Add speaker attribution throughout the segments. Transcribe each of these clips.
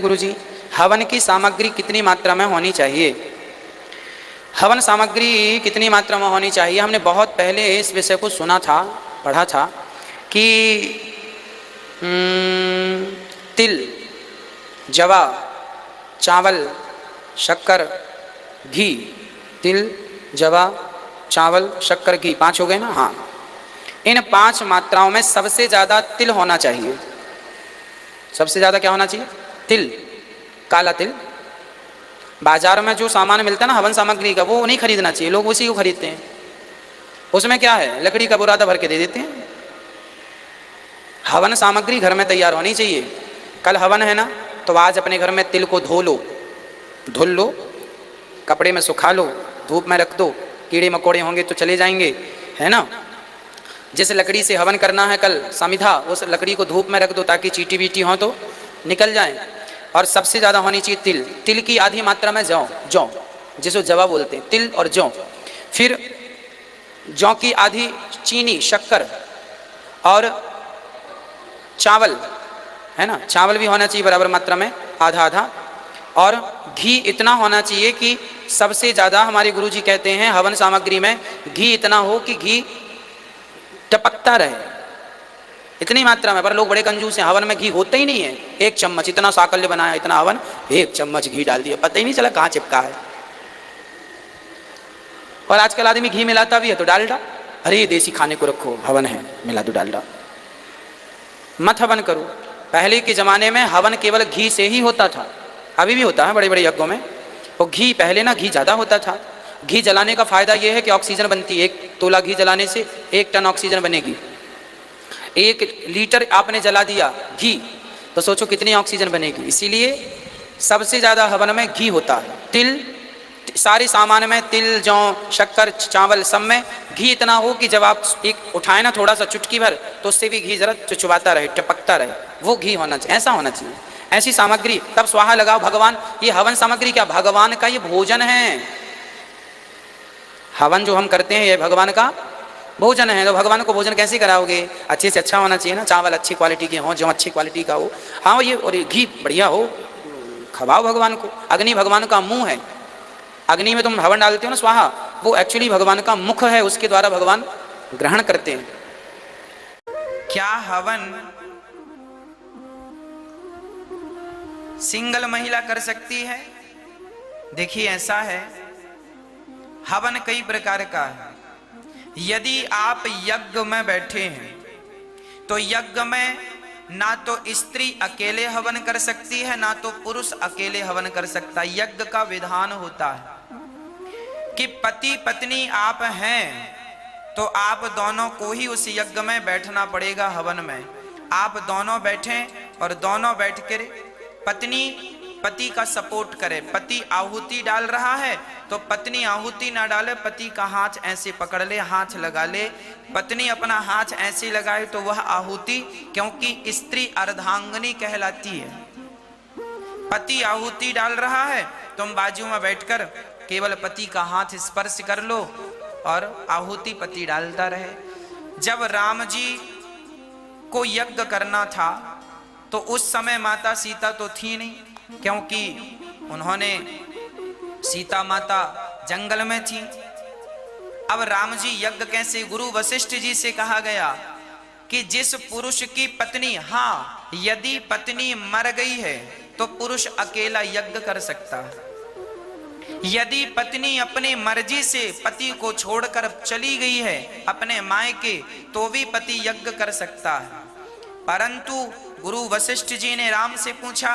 Speaker 1: गुरुजी, हवन की सामग्री कितनी मात्रा में होनी चाहिए? हवन सामग्री कितनी मात्रा में होनी चाहिए? हमने बहुत पहले इस विषय को सुना था, पढ़ा था कि तिल, जवा, चावल, शक्कर, घी। तिल, जवा, चावल, शक्कर, घी, 5 हो गए ना? हाँ, इन 5 मात्राओं में सबसे ज़्यादा तिल होना चाहिए। सबसे ज़्यादा क्या होना चाहिए? तिल, काला तिल। बाजार में जो सामान मिलता है ना हवन सामग्री का, वो नहीं खरीदना चाहिए, लोग उसी को खरीदते हैं। उसमें क्या है? लकड़ी का बुरादा भर के दे देते हैं। हवन सामग्री घर में तैयार होनी चाहिए। कल हवन है ना, तो आज अपने घर में तिल को धो लो, धुल लो, कपड़े में सुखा लो, धूप में रख दो, कीड़े मकोड़े होंगे तो चले जाएंगे, है ना। जिस लकड़ी से हवन करना है कल समिधा, उस लकड़ी को धूप में रख दो ताकि चींटी बीटी हो तो निकल जाए। और सबसे ज़्यादा होनी चाहिए तिल। तिल की आधी मात्रा में जौ, जिसको जवा बोलते हैं, तिल और जौ। फिर जौ की आधी चीनी, शक्कर, और चावल, है ना, चावल भी होना चाहिए बराबर मात्रा में, आधा आधा। और घी इतना होना चाहिए कि सबसे ज़्यादा हमारे गुरुजी कहते हैं हवन सामग्री में घी इतना हो कि घी टपकता रहे, इतनी मात्रा में। पर लोग बड़े कंजूस हैं, हवन में घी होता ही नहीं है। 1 चम्मच, इतना साकल्य बनाया, इतना हवन, 1 चम्मच घी डाल दिया, पता ही नहीं चला कहाँ चिपका है। और आजकल आदमी घी मिलाता भी है तो डालडा, अरे देसी खाने को रखो, हवन है, मिला दो डालडा। मत हवन करो। पहले के ज़माने में हवन केवल घी से ही होता था, अभी भी होता है बड़े बड़े यज्ञों में। और घी पहले ना घी ज़्यादा होता था। घी जलाने का फ़ायदा ये है कि ऑक्सीजन बनती है। 1 तोला घी जलाने से 1 टन ऑक्सीजन बनेगी। 1 लीटर आपने जला दिया घी तो सोचो कितनी ऑक्सीजन बनेगी। इसीलिए सबसे ज़्यादा हवन में घी होता है। तिल, सारे सामान में तिल, जौ, शक्कर, चावल, सब में घी इतना हो कि जब आप एक उठाए ना थोड़ा सा चुटकी भर, तो उससे भी घी जरा चुचुवाता रहे, टपकता रहे, वो घी होना चाहिए। ऐसा होना चाहिए, ऐसी सामग्री। तब स्वाहा लगाओ। भगवान, ये हवन सामग्री क्या? भगवान का ये भोजन है। हवन जो हम करते हैं ये भगवान का भोजन है। तो भगवान को भोजन कैसे कराओगे? अच्छे से अच्छा होना चाहिए ना। चावल अच्छी क्वालिटी के हों, जौ अच्छी क्वालिटी का हो, हाँ ये, और घी बढ़िया हो, खवाओ भगवान को। अग्नि भगवान का मुंह है। अग्नि में तुम हवन डालते हो ना स्वाहा, वो एक्चुअली भगवान का मुख है, उसके द्वारा भगवान ग्रहण करते हैं। क्या हवन सिंगल महिला कर सकती है? देखिए ऐसा है, हवन कई प्रकार का है। यदि आप यज्ञ में बैठे हैं तो यज्ञ में ना तो स्त्री अकेले हवन कर सकती है, ना तो पुरुष अकेले हवन कर सकता है। यज्ञ का विधान होता है कि पति पत्नी आप हैं तो आप दोनों को ही उस यज्ञ में बैठना पड़ेगा। हवन में आप दोनों बैठें और दोनों बैठकर पत्नी पति का सपोर्ट करे। पति आहुति डाल रहा है तो पत्नी आहुति ना डाले, पति का हाथ ऐसे पकड़ ले, हाथ लगा ले। पत्नी अपना हाथ ऐसे लगाए तो वह आहुति, क्योंकि स्त्री अर्धांगिनी कहलाती है। पति आहुति डाल रहा है, तुम बाजू में बैठकर केवल पति का हाथ स्पर्श कर लो और आहुति पति डालता रहे। जब राम जी को यज्ञ करना था तो उस समय माता सीता तो थी नहीं, क्योंकि उन्होंने, सीता माता जंगल में थी। अब राम जी यज्ञ कैसे? गुरु वशिष्ठ जी से कहा गया कि जिस पुरुष की पत्नी, हाँ यदि पत्नी मर गई है तो पुरुष अकेला यज्ञ कर सकता है। यदि पत्नी अपनी मर्जी से पति को छोड़कर चली गई है अपने मायके, तो भी पति यज्ञ कर सकता है। परंतु गुरु वशिष्ठ जी ने राम से पूछा,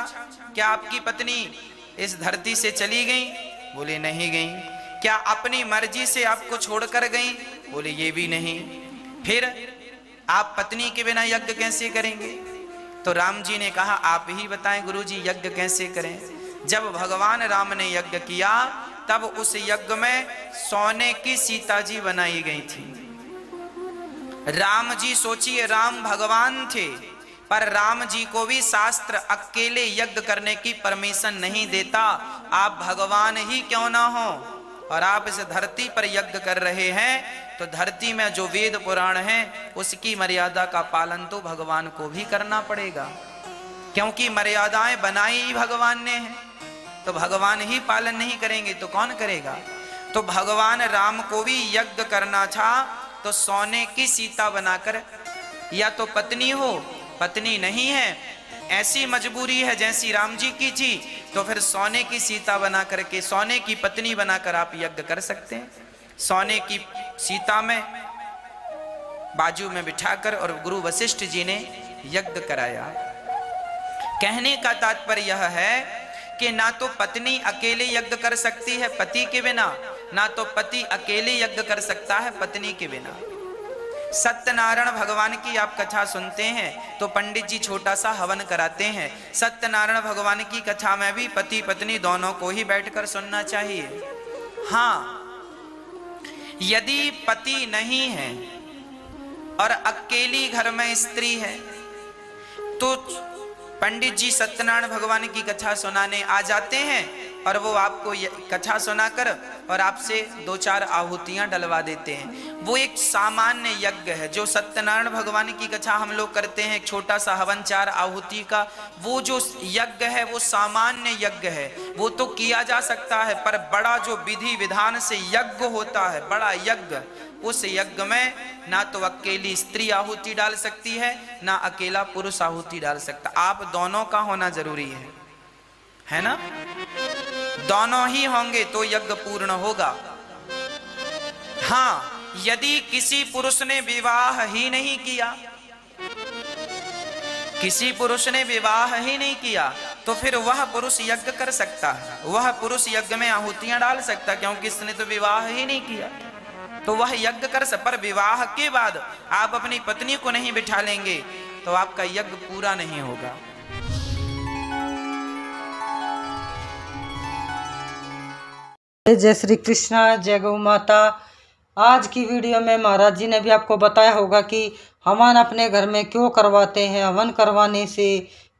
Speaker 1: क्या आपकी पत्नी इस धरती से चली गई? बोले नहीं गई। क्या अपनी मर्जी से आपको छोड़कर गई? बोले ये भी नहीं। फिर आप पत्नी के बिना यज्ञ कैसे करेंगे? तो राम जी ने कहा, आप ही बताएं गुरुजी यज्ञ कैसे करें। जब भगवान राम ने यज्ञ किया तब उस यज्ञ में सोने की सीता जी बनाई गई थी। राम जी, सोचिए राम भगवान थे, पर राम जी को भी शास्त्र अकेले यज्ञ करने की परमिशन नहीं देता। आप भगवान ही क्यों ना हो और आप इस धरती पर यज्ञ कर रहे हैं, तो धरती में जो वेद पुराण हैं उसकी मर्यादा का पालन तो भगवान को भी करना पड़ेगा। क्योंकि मर्यादाएं बनाई ही भगवान ने है, तो भगवान ही पालन नहीं करेंगे तो कौन करेगा। तो भगवान राम को भी यज्ञ करना था, तो सोने की सीता बनाकर, या तो पत्नी हो, पत्नी नहीं है, ऐसी मजबूरी है जैसी राम जी की थी, तो फिर सोने की सीता बना करके, सोने की पत्नी बनाकर आप यज्ञ कर सकते हैं। सोने की सीता में बाजू में बिठाकर और गुरु वशिष्ठ जी ने यज्ञ कराया। कहने का तात्पर्य यह है कि ना तो पत्नी अकेले यज्ञ कर सकती है पति के बिना, ना तो पति अकेले यज्ञ कर सकता है पत्नी के बिना। सत्यनारायण भगवान की आप कथा सुनते हैं तो पंडित जी छोटा सा हवन कराते हैं। सत्यनारायण भगवान की कथा में भी पति पत्नी दोनों को ही बैठकर सुनना चाहिए। हाँ, यदि पति नहीं है और अकेली घर में स्त्री है, तो पंडित जी सत्यनारायण भगवान की कथा सुनाने आ जाते हैं और वो आपको कथा सुनाकर और आपसे 2-4 आहुतियां डलवा देते हैं। वो एक सामान्य यज्ञ है जो सत्यनारायण भगवान की कथा हम लोग करते हैं, एक छोटा सा हवन 4 आहुति का, वो जो यज्ञ है वो सामान्य यज्ञ है, वो तो किया जा सकता है। पर बड़ा जो विधि विधान से यज्ञ होता है, बड़ा यज्ञ, उस यज्ञ में ना तो अकेली स्त्री आहुति डाल सकती है, ना अकेला पुरुष आहुति डाल सकता। आप दोनों का होना जरूरी है ना? दोनों ही होंगे तो यज्ञ पूर्ण होगा। हाँ, यदि किसी पुरुष ने विवाह ही नहीं किया, किसी पुरुष ने विवाह ही नहीं किया, तो फिर वह पुरुष यज्ञ कर सकता है, वह पुरुष यज्ञ में आहुतियां डाल सकता है, क्योंकि इसने तो विवाह ही नहीं किया, तो वह यज्ञ कर सकता। पर विवाह के बाद आप अपनी पत्नी को नहीं बिठा लेंगे तो आपका यज्ञ पूरा नहीं होगा।
Speaker 2: जय श्री कृष्णा, जय गौ माता। आज की वीडियो में महाराज जी ने भी आपको बताया होगा कि हवन अपने घर में क्यों करवाते हैं, हवन करवाने से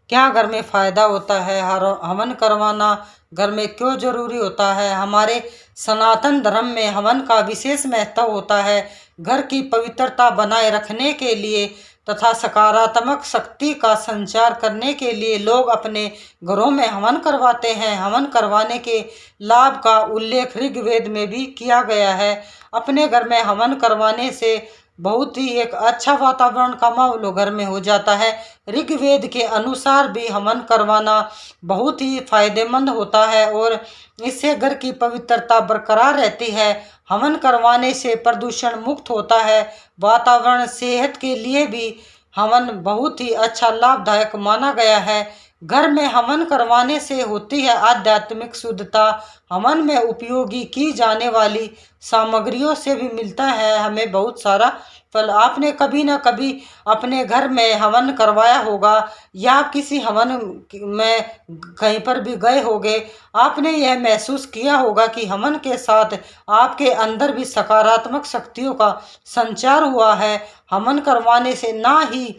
Speaker 2: क्या घर में फ़ायदा होता है, हवन करवाना घर में क्यों जरूरी होता है। हमारे सनातन धर्म में हवन का विशेष महत्व होता है। घर की पवित्रता बनाए रखने के लिए तथा सकारात्मक शक्ति का संचार करने के लिए लोग अपने घरों में हवन करवाते हैं। हवन करवाने के लाभ का उल्लेख ऋग्वेद में भी किया गया है। अपने घर में हवन करवाने से बहुत ही एक अच्छा वातावरण का माहौल घर में हो जाता है। ऋग्वेद के अनुसार भी हवन करवाना बहुत ही फायदेमंद होता है और इससे घर की पवित्रता बरकरार रहती है। हवन करवाने से प्रदूषण मुक्त होता है। वातावरण सेहत के लिए भी हवन बहुत ही अच्छा लाभदायक माना गया है। घर में हवन करवाने से होती है आध्यात्मिक शुद्धता। हवन में उपयोगी की जाने वाली सामग्रियों से भी मिलता है हमें बहुत सारा फल। आपने कभी ना कभी अपने घर में हवन करवाया होगा या किसी हवन में कहीं पर भी गए होंगे, आपने यह महसूस किया होगा कि हवन के साथ आपके अंदर भी सकारात्मक शक्तियों का संचार हुआ है। हवन करवाने से ना ही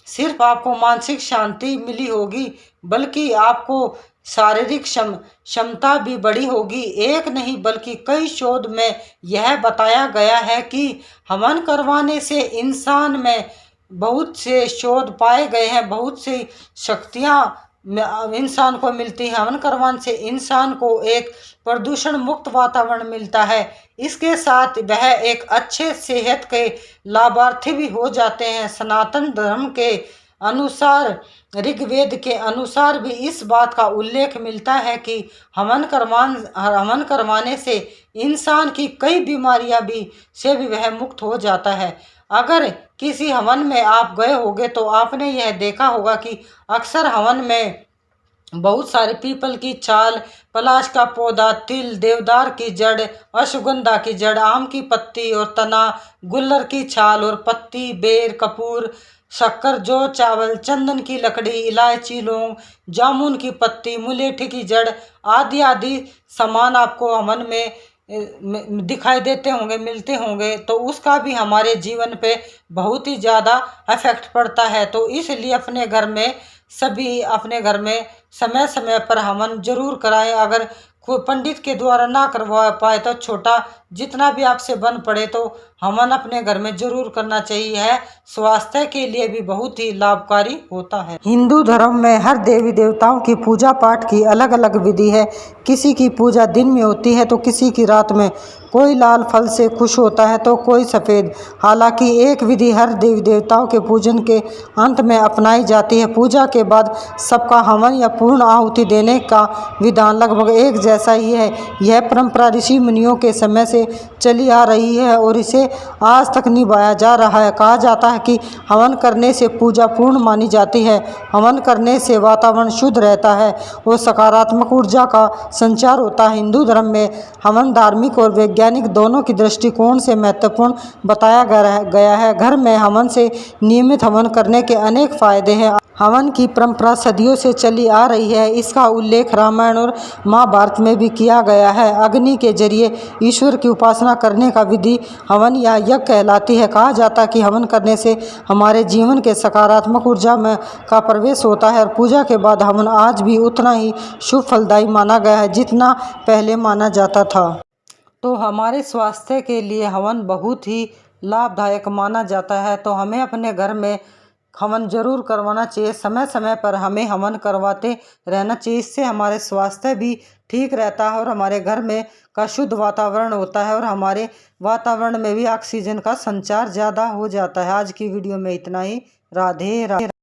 Speaker 2: सिर्फ आपको मानसिक शांति मिली होगी बल्कि आपको शारीरिक क्षमता भी बढ़ी होगी। एक नहीं बल्कि कई शोध में यह बताया गया है कि हवन करवाने से इंसान में बहुत से शोध पाए गए हैं, बहुत सी शक्तियाँ इंसान को मिलती है। हवन करवाने से इंसान को एक प्रदूषण मुक्त वातावरण मिलता है। इसके साथ वह एक अच्छे सेहत के लाभार्थी भी हो जाते हैं। सनातन धर्म के अनुसार, ऋग्वेद के अनुसार भी इस बात का उल्लेख मिलता है कि हवन करवाने से इंसान की कई बीमारियां से भी वह मुक्त हो जाता है। अगर किसी हवन में आप गए होंगे तो आपने यह देखा होगा कि अक्सर हवन में बहुत सारे पीपल की छाल, पलाश का पौधा, तिल, देवदार की जड़, अश्वगंधा की जड़, आम की पत्ती और तना, गुल्लर की छाल और पत्ती, बेर, कपूर, शक्कर, जौ, चावल, चंदन की लकड़ी, इलायची, लौंग, जामुन की पत्ती, मुलेठी की जड़ आदि आदि सामान आपको हवन में दिखाई देते होंगे, मिलते होंगे, तो उसका भी हमारे जीवन पे बहुत ही ज़्यादा इफेक्ट पड़ता है। तो इसलिए अपने घर में समय समय पर हवन जरूर कराएं। अगर कोई पंडित के द्वारा ना करवा पाए तो छोटा जितना भी आपसे बन पड़े तो हवन अपने घर में जरूर करना चाहिए है। स्वास्थ्य के लिए भी बहुत ही लाभकारी होता है। हिंदू धर्म में हर देवी देवताओं की पूजा पाठ की अलग अलग विधि है। किसी की पूजा दिन में होती है तो किसी की रात में। कोई लाल फल से खुश होता है तो कोई सफ़ेद। हालांकि एक विधि हर देवी देवताओं के पूजन के अंत में अपनाई जाती है। पूजा के बाद सबका हवन या पूर्ण आहुति देने का विधान लगभग एक जैसा ही है। यह परंपरा ऋषि मुनियों के समय से चली आ रही है और इसे आज तक निभाया जा रहा है। कहा जाता है कि हवन करने से पूजा पूर्ण मानी जाती है। हवन करने से वातावरण शुद्ध रहता है और सकारात्मक ऊर्जा का संचार होता है। हिंदू धर्म में हवन धार्मिक और वैज्ञानिक दोनों की दृष्टिकोण से महत्वपूर्ण बताया गया है। घर में हवन से नियमित हवन करने के अनेक फायदे हैं। हवन की परंपरा सदियों से चली आ रही है। इसका उल्लेख रामायण और महाभारत में भी किया गया है। अग्नि के जरिए ईश्वर की उपासना करने का विधि हवन या यज्ञ कहलाती है। कहा जाता है कि हवन करने से हमारे जीवन के सकारात्मक ऊर्जा में का प्रवेश होता है और पूजा के बाद हवन आज भी उतना ही शुभ फलदायी माना गया है जितना पहले माना जाता था। तो हमारे स्वास्थ्य के लिए हवन बहुत ही लाभदायक माना जाता है। तो हमें अपने घर में हवन जरूर करवाना चाहिए। समय समय पर हमें हवन करवाते रहना चाहिए। इससे हमारे स्वास्थ्य भी ठीक रहता है और हमारे घर में का शुद्ध वातावरण होता है और हमारे वातावरण में भी ऑक्सीजन का संचार ज़्यादा हो जाता है। आज की वीडियो में इतना ही। राधे राधे।